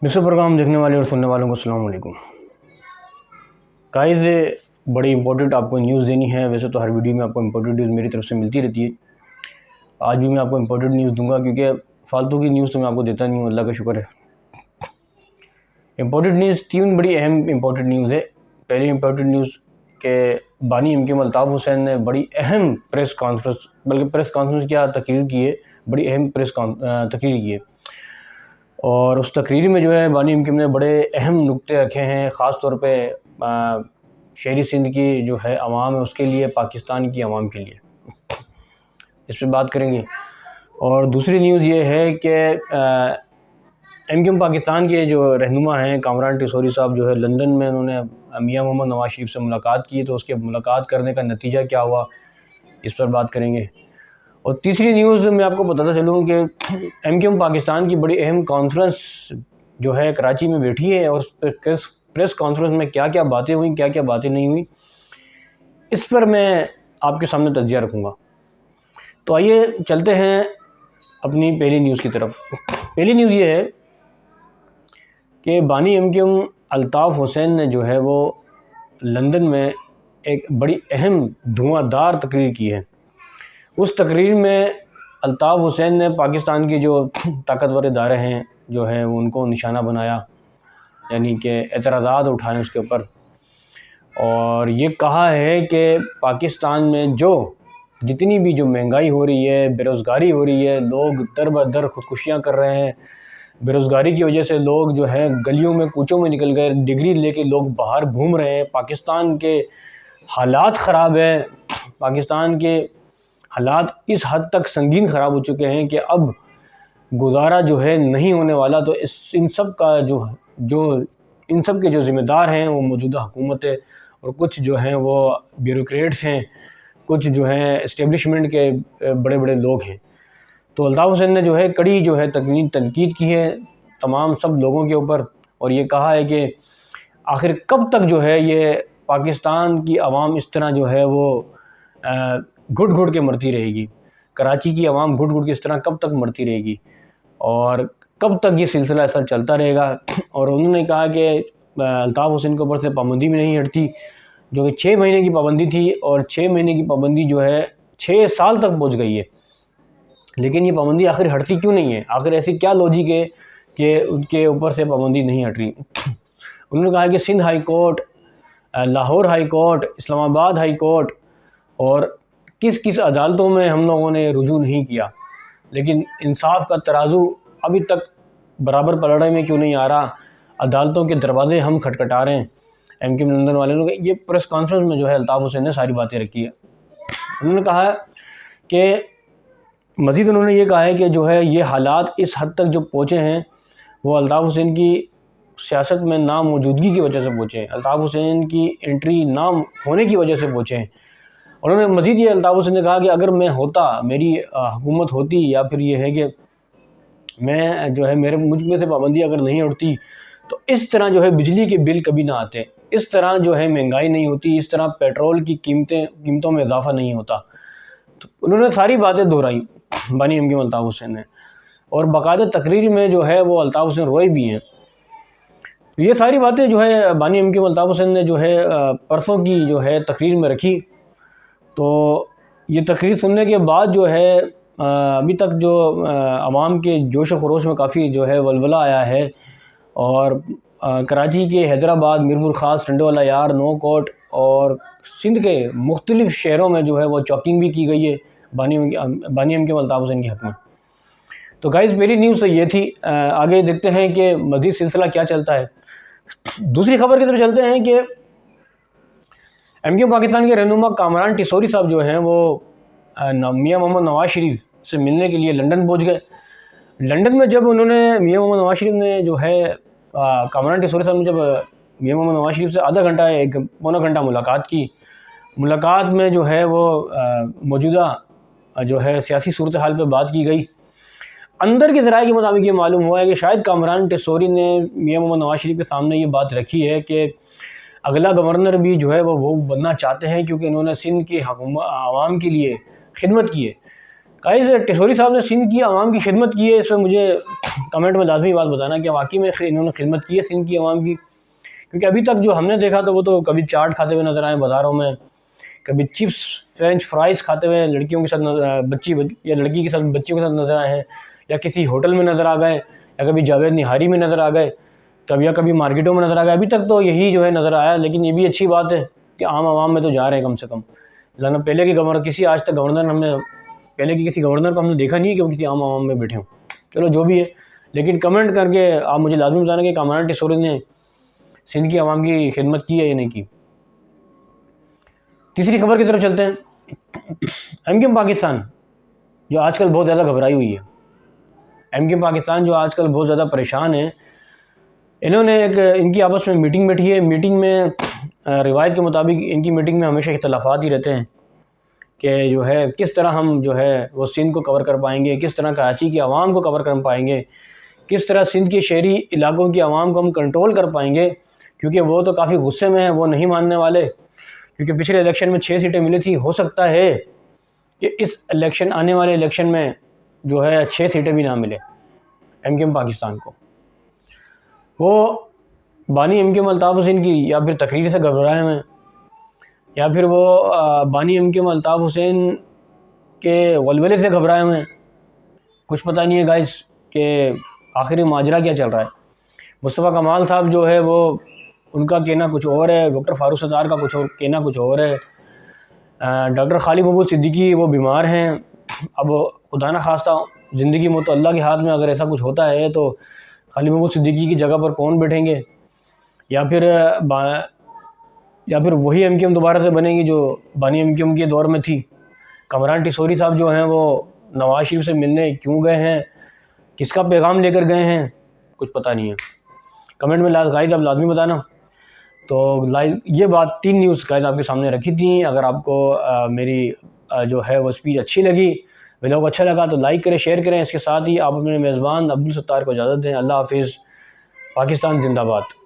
मिस्र प्रोग्राम देखने वाले और सुनने वालों को अस्सलाम वालेकुम। गाइस, बड़ी इंपॉर्टेंट आपको न्यूज़ देनी है। वैसे तो हर वीडियो में आपको इंपॉर्टेंट न्यूज़ मेरी तरफ से मिलती रहती है। आज भी मैं आपको इंपॉर्टेंट न्यूज़ दूंगा क्योंकि फालतू की न्यूज़ तो मैं आपको देता नहीं हूँ, अल्लाह का शुक्र है। इंपॉर्टेंट न्यूज़, तीन बड़ी अहम इंपॉर्टेंट न्यूज़ है। पहली इंपॉर्टेंट न्यूज़ के बानी एमकेएम अल्ताफ़ हुसैन ने बड़ी अहम प्रेस कॉन्फ्रेंस, बल्कि प्रेस कॉन्फ्रेंस क्या तकरीर की है, बड़ी अहम तकरीर की है। और उस तकरीर में जो है बानी एमकेएम ने बड़े अहम नुक्ते रखे हैं, ख़ास तौर पे शहरी सिंध की जो है आवाम है उसके लिए, पाकिस्तान की आवाम के लिए, इस पर बात करेंगे। और दूसरी न्यूज़ ये है कि एमकेएम पाकिस्तान के जो रहनुमा हैं कामरान टिसोरी साहब, जो है लंदन में उन्होंने मियां मोहम्मद नवाज शरीफ से मुलाकात की, तो उसके मुलाकात करने का नतीजा क्या हुआ, इस पर बात करेंगे। और तीसरी न्यूज़ मैं आपको बताता चलूँ कि एमकेएम पाकिस्तान की बड़ी अहम कॉन्फ्रेंस जो है कराची में बैठी है, और प्रेस कॉन्फ्रेंस में क्या क्या बातें हुई, क्या क्या बातें नहीं हुई, इस पर मैं आपके सामने तज्जिया रखूँगा। तो आइए चलते हैं अपनी पहली न्यूज़ की तरफ। पहली न्यूज़ ये है कि बानी एमकेएम अल्ताफ़ हुसैन ने जो है वो लंदन में एक बड़ी अहम धुआंधार तकरीर की है। उस तकरीर में अल्ताफ़ हुसैन ने पाकिस्तान के जो ताकतवर इदारे हैं जो है उनको निशाना बनाया, यानी कि एतराज़ात उठाए उसके ऊपर, और ये कहा है कि पाकिस्तान में जितनी भी जो महंगाई हो रही है, बेरोज़गारी हो रही है, लोग दर बदर ख़ुदकुशियाँ कर रहे हैं, बेरोज़गारी की वजह से लोग जो है गलियों में कूचों में निकल गए, डिग्री लेके लोग बाहर घूम रहे हैं, पाकिस्तान के हालात ख़राब हैं, पाकिस्तान के हालात इस हद तक संगीन ख़राब हो चुके हैं कि अब गुजारा जो है नहीं होने वाला। तो इन सब के जो ज़िम्मेदार हैं वो मौजूदा हुकूमत है, और कुछ जो हैं वो ब्यूरोक्रेट्स हैं, कुछ जो हैं इस्टेब्लिशमेंट के बड़े बड़े लोग हैं। तो अल्ताफ़ हुसैन ने जो है कड़ी जो है तनकीद की है तमाम सब लोगों के ऊपर, और ये कहा है कि आखिर कब तक जो है ये पाकिस्तान की आवाम इस तरह जो है वो घुट घुट के मरती रहेगी, कराची की आवाम घुट घुट के इस तरह कब तक मरती रहेगी, और कब तक ये सिलसिला ऐसा चलता रहेगा। और उन्होंने कहा कि अल्ताफ़ हुसैन के ऊपर से पाबंदी भी नहीं हटती, जो कि 6 महीने की पाबंदी थी, और 6 महीने की पाबंदी जो है 6 साल तक पहुँच गई है। लेकिन ये पाबंदी आखिर हटती क्यों नहीं है, आखिर ऐसी क्या लॉजिक है कि उनके ऊपर से पाबंदी नहीं हट रही। उन्होंने कहा कि Sindh high court, Lahore high court, Islamabad high court और किस किस अदालतों में हम लोगों ने रुजू नहीं किया, लेकिन इंसाफ का तराजू अभी तक बराबर पलड़े में क्यों नहीं आ रहा, अदालतों के दरवाजे हम खटखटा रहे हैं। एमकेएम लंदन वाले लोग, ये प्रेस कॉन्फ्रेंस में जो है अल्ताफ़ हुसैन ने सारी बातें रखी है। उन्होंने कहा कि मज़ीद उन्होंने ये कहा है कि जो है ये हालात इस हद तक जो पहुँचे हैं वो अल्ताफ़ हुसैन की सियासत में नाम मौजूदगी की वजह से पहुँचे हैं, अल्ताफ़ हुसैन की एंट्री नाम होने की वजह से पहुँचे हैं। उन्होंने मज़ीद ये अल्ताफ़ हुसैन ने कहा कि अगर मैं होता, मेरी हुकूमत होती, या फिर ये है कि मैं जो है मुझ में से पाबंदी अगर नहीं उठती, तो इस तरह जो है बिजली के बिल कभी ना आते, इस तरह जो है महंगाई नहीं होती, इस तरह पेट्रोल की कीमतों में इजाफ़ा नहीं होता। तो उन्होंने सारी बातें दोहराई बानी एमकेएम अल्ताफ़ हुसैन ने, और बाकायदा तकरीर में जो है वो अल्ताफ़ हुसैन रोए भी हैं। तो ये सारी बातें जो है बानी एमकेएम अल्ताफ़ हुसैन ने जो है परसों की जो है तकरीर में रखी। तो ये तकरीर सुनने के बाद जो है अभी तक जो आवाम के जोश व खरोश में काफ़ी जो है वलवला आया है, और कराची के हैदराबाद, मीरपुर ख़ास, टंडोवाला यार, नौकोट और सिंध के मुख्तलिफ़ शहरों में जो है वो चॉकिंग भी की गई है बानी एमकेएम अल्ताफ़ हुसैन के हक़ में। तो गाइज़, मेरी न्यूज़ तो ये थी। आगे देखते हैं कि मज़ीद सिलसिला क्या चलता है। दूसरी खबर की तरफ चलते हैं कि एमकेएम पाकिस्तान के रहनुमा कामरान टिसोरी साहब जो हैं वो मियां मोहम्मद नवाज शरीफ से मिलने के लिए लंदन पहुंच गए। लंदन में जब उन्होंने मियां मोहम्मद नवाज शरीफ ने जो है कामरान टिसोरी साहब ने जब मियां मोहम्मद नवाज शरीफ से आधा घंटा, एक पौना घंटा मुलाकात की, मुलाकात में जो है वो मौजूदा जो है सियासी सूरत हाल पर बात की गई। अंदर के ज़राए के मुताबिक ये मालूम हुआ है कि शायद कामरान टिसोरी ने मियां मोहम्मद नवाज शरीफ के सामने ये बात रखी है कि अगला गवर्नर भी जो है वो बनना चाहते हैं, क्योंकि इन्होंने सिंध की आवाम के लिए खिदमत की है। گائز ٹیسوری صاحب نے سندھ کی عوام کی خدمت کی ہے، اس میں مجھے کمنٹ میں لازمی بات بتانا کہ واقعی میں انہوں نے خدمت کی ہے سندھ کی عوام کی، کیونکہ ابھی تک جو ہم نے دیکھا تو وہ تو کبھی چاٹ کھاتے ہوئے نظر آئے بازاروں میں، کبھی چپس فرینچ فرائز کھاتے ہوئے لڑکیوں کے ساتھ بچی یا لڑکی کے ساتھ بچیوں کے ساتھ نظر آئے ہیں، یا کسی ہوٹل میں نظر آ گئے، یا کبھی جاوید نہاری میں نظر آ گئے، کبھی مارکیٹوں میں نظر آ گئے. ابھی تک تو یہی جو ہے نظر آیا، لیکن یہ بھی اچھی بات ہے کہ عام عوام میں تو جا رہے ہیں کم سے کم. لانا پہلے کے گورنر آج تک گورنر ہم نے پہلے کی کسی گورنر کو ہم نے دیکھا نہیں کہ وہ کسی عام عوام میں بیٹھے ہوں. چلو جو بھی ہے، لیکن کمنٹ کر کے آپ مجھے لازمی بتانا کہ کامران ٹیسوری نے سندھ کی عوام کی خدمت کی ہے یا نہیں کی. تیسری خبر کی طرف چلتے ہیں. ایم کیو ایم پاکستان جو آج کل بہت زیادہ گھبرائی ہوئی ہے، ایم کیو ایم پاکستان جو آج کل بہت زیادہ پریشان ہے، انہوں نے ان کی آپس میں میٹنگ بیٹھی ہے. میٹنگ میں روایت کے مطابق ان کی میٹنگ میں ہمیشہ اختلافات ہی رہتے ہیں کہ جو ہے کس طرح ہم جو ہے وہ سندھ کو کور کر پائیں گے، کس طرح کراچی کی عوام کو کور کر پائیں گے، کس طرح سندھ کے شہری علاقوں کی عوام کو ہم کنٹرول کر پائیں گے، کیونکہ وہ تو کافی غصے میں ہیں، وہ نہیں ماننے والے، کیونکہ پچھلے الیکشن میں 6 سیٹیں ملی تھی. ہو سکتا ہے کہ اس آنے والے الیکشن میں جو ہے 6 سیٹیں بھی نہ ملے ایم کیو ایم پاکستان کو. وہ بانی M Q M Altaf Hussain کی یا پھر تقریر سے گھبرائے ہوئے ہیں، یا پھر وہ بانی M Q M Altaf Hussain کے ولولے سے گھبرائے ہوئے ہیں. کچھ پتہ نہیں ہے گائز کہ آخری ماجرا کیا چل رہا ہے. مصطفیٰ کمال صاحب جو ہے وہ ان کا کہنا کچھ اور ہے، ڈاکٹر فاروق ستار کا کہنا کچھ اور ہے، ڈاکٹر خالد محمود صدیقی وہ بیمار ہیں. اب خدا نہ خواستہ زندگی موت تو اللہ کے ہاتھ میں، اگر ایسا کچھ ہوتا ہے تو خالد محمود صدیقی کی جگہ پر کون بیٹھیں گے، یا پھر وہی ایم کیو ایم دوبارہ سے بنے گی جو بانی ایم کیو ایم کے دور میں تھی. کامران ٹیسوری صاحب جو ہیں وہ نواز شریف سے ملنے کیوں گئے ہیں، کس کا پیغام لے کر گئے ہیں، کچھ پتہ نہیں ہے. کمنٹ میں گائز آپ لازمی بتانا. تو یہ بات 3 نیوز گائز آپ کے سامنے رکھی تھیں. اگر آپ کو میری جو ہے وہ اسپیچ اچھی لگی، ویڈیو کو اچھا لگا تو لائک کریں، شیئر کریں. اس کے ساتھ ہی آپ اپنے میزبان عبدالستار کو اجازت دیں. اللہ حافظ. پاکستان زندہ باد.